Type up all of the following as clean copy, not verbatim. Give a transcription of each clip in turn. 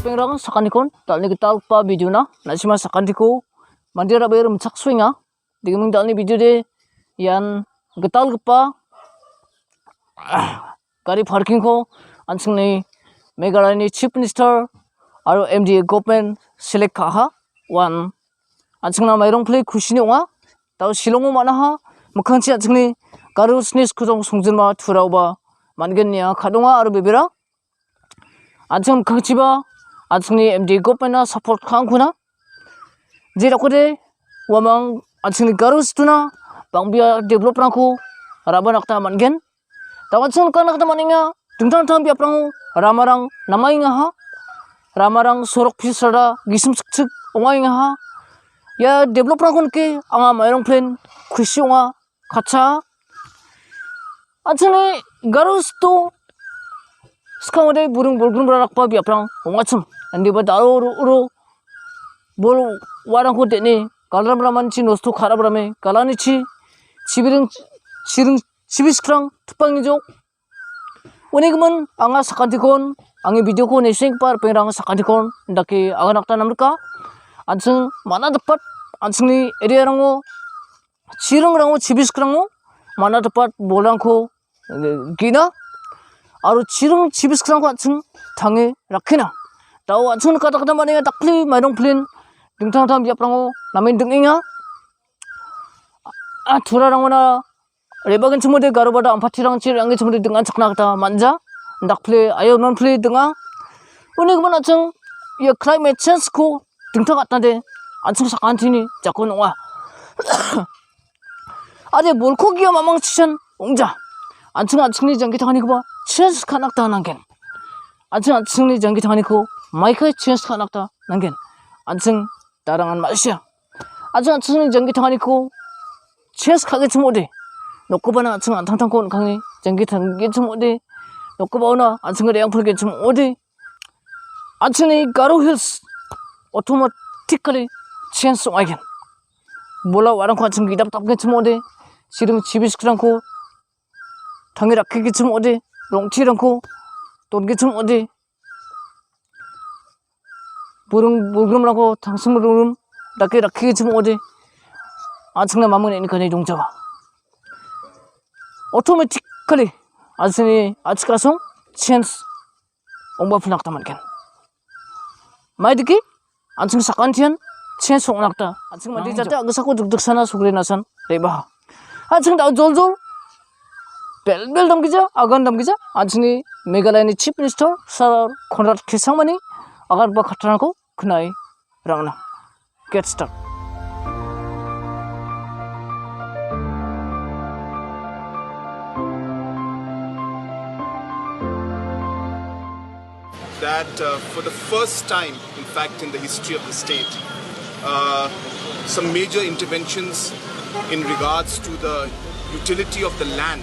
pengrang sakanikon dalni gital pa video na nasima sakantiko mandira bayar mchak swinga digiming dalni video de yan gital pa gari parking ko ansingni Meghalaya chief minister aro MDA government select kaha wan ansingna mairong play khusini onga tau silongo mana ha mukangchi ansingni garu snis khujong songjinma thurauba mangennya khadonga aro bebera ansing mukangchiba ansingni MDA government na support khangkhuna jerakode wamang ansingni garu stuna bangbia develop rangko rabanakta mangen tawatsun kanakta maninga dingtang biaprang ramarang namainga ha ramarang sorok pisada gisum sik ongainga ha ya develop rangkon ke anga mairong plan khushi onga khacha achane garus to skawde burung bolgun rakpa biaprang ongachum andi ba daro ro bol warang ko deni kalram ramanchi nosto kharab rame kalani chi chibiring chibiskrang tupangni jok Unigman anga sakantikon angi video ko nesing par pengrang sakantikon daki aganakta namrika ansing mana dapat ansingni area rango chirang rango chibiskrang mana dapat bolangko gina aro chirang chibiskrang ko ansing tangi rakhina tau ansing kata mane dakli mairong plin dingtang biaprango namin dinginga thurarang na Rebagan cemode garobada ampatirang cirangge cemode dengan caknakta manja ndak play ayo non play denga unik mana ceng ya climate change ko dingta katande ansung sakantini jakon wa ade bolko giya mamang 치션 옹자 안층니 장기 당하니 거 change kanakta nangen 안층니 장기 당하니 거 마이크 change kanakta nangen 안층 다랑한 맛이야 안층니 장기 당하니 거 change 가게 cemode Nokobana ansing antang kon kangi janggi tanggi chumode nokobana ansing reang phulge chumode ansini Garo Hills automatically change again bola warang ko ansing gidap tapge chumode sirum chibiskrangko tangi rakhi chumode rongchirangko tonge chumode burung bulgumrangko tangsumrum rakhi chumode ansingna mamun eni kani dongjawa automatically asini achkrasong change ongba phunakta manken maidiki ansing sakantian change ongnakta ansing madi jata agsako dugduksana sugrenasan reba ansing da joljol belbel damgija agan damgija ansini Meghalaya chief minister sir Conrad Kesangmani agar ba khatranako khnai rangna get start that for the first time, in fact, in the history of the state, some major interventions in regards to the utility of the land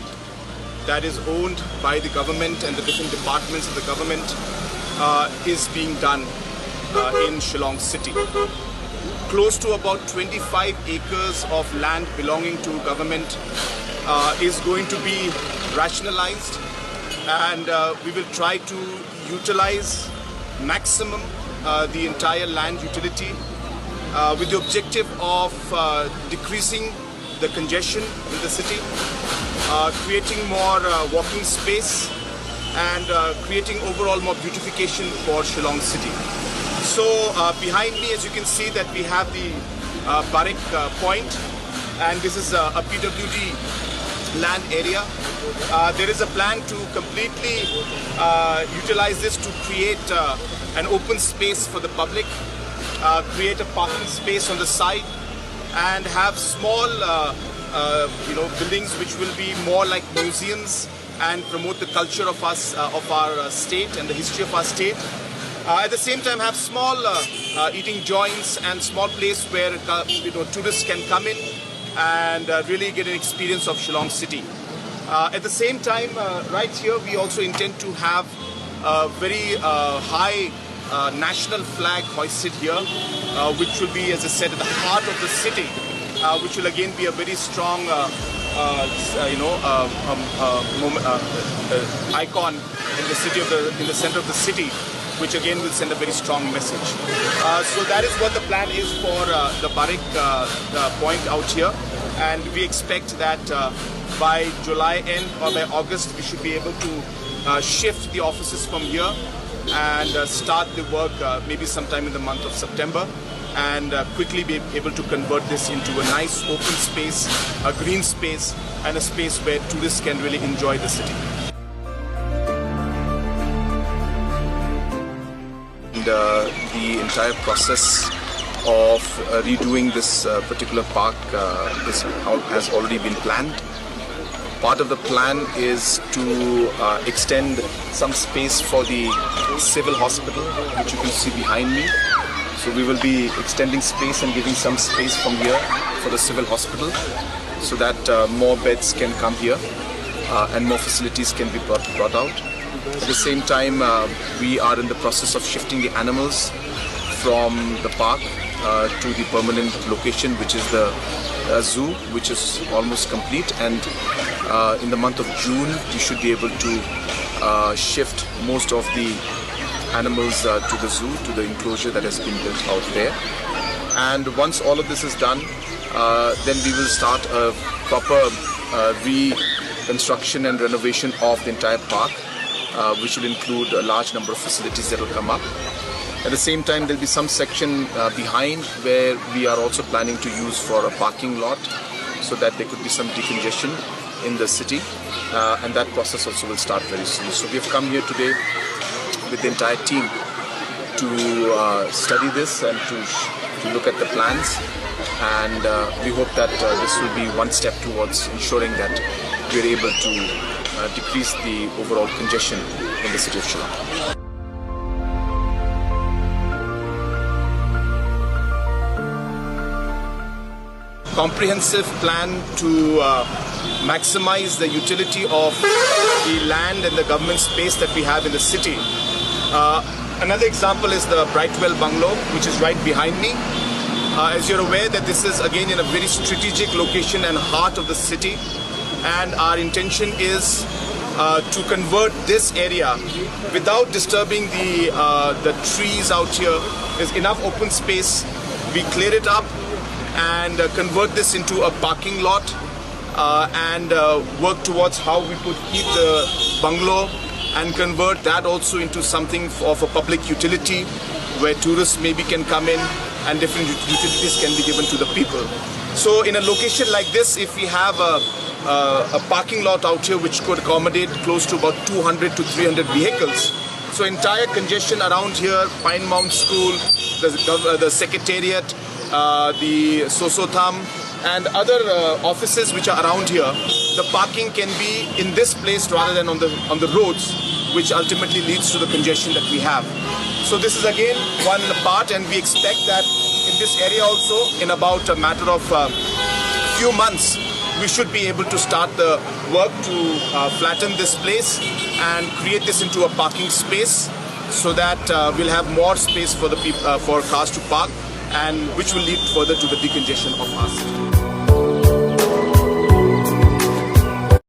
that is owned by the government and the different departments of the government is being done in Shillong city. Close to about 25 acres of land belonging to government is going to be rationalized, and we will try to utilize maximum the entire land utility with the objective of decreasing the congestion in the city, creating more walking space, and creating overall more beautification for Shillong city. So behind me, as you can see, that we have the Barrack Point, and this is a PWD land area. There is a plan to completely utilize this to create an open space for the public, create a parking space on the side, and have small buildings which will be more like museums and promote the culture of us, of our state and the history of our state. At the same time, have small eating joints and small place where tourists can come in and really get an experience of Shillong city. At the same time, right here, we also intend to have a very high national flag hoisted here, which will be, as I said, at the heart of the city, which will again be a very strong, icon in the city in the center of the city, which again will send a very strong message. So that is what the plan is for the Barrick point out here, and we expect that by July end or by August we should be able to shift the offices from here and start the work maybe sometime in the month of September, and quickly be able to convert this into a nice open space, a green space, and a space where tourists can really enjoy the city. And the entire process of redoing this particular park has already been planned. Part of the plan is to extend some space for the civil hospital, which you can see behind me. So we will be extending space and giving some space from here for the civil hospital, so that more beds can come here and more facilities can be brought out. At the same time, we are in the process of shifting the animals from the park to the permanent location, which is the zoo, which is almost complete, and in the month of June we should be able to shift most of the animals to the zoo, to the enclosure that has been built out there. And once all of this is done, then we will start a proper reconstruction and renovation of the entire park, which will include a large number of facilities that will come up. At the same time, there will be some section behind where we are also planning to use for a parking lot, so that there could be some decongestion in the city, and that process also will start very soon. So we have come here today with the entire team to study this and to look at the plans, and we hope that this will be one step towards ensuring that we are able to decrease the overall congestion in the city of Shillong. Comprehensive plan to maximize the utility of the land and the government space that we have in the city. Another example is the Brightwell Bungalow, which is right behind me. As you're aware that this is again in a very strategic location and heart of the city, and our intention is to convert this area without disturbing the trees out here. There's enough open space. We clear it up and convert this into a parking lot, and work towards how we could keep the bungalow and convert that also into something of a public utility where tourists maybe can come in and different utilities can be given to the people. So in a location like this, if we have a parking lot out here which could accommodate close to about 200 to 300 vehicles, so entire congestion around here, Pine Mount School, the Secretariat, the Sosotham and other offices which are around here, the parking can be in this place rather than on the roads, which ultimately leads to the congestion that we have. So this is again one part, and we expect that in this area also, in about a matter of few months, we should be able to start the work to flatten this place and create this into a parking space, so that we'll have more space for the for cars to park, and which will lead further to the decongestion of our city.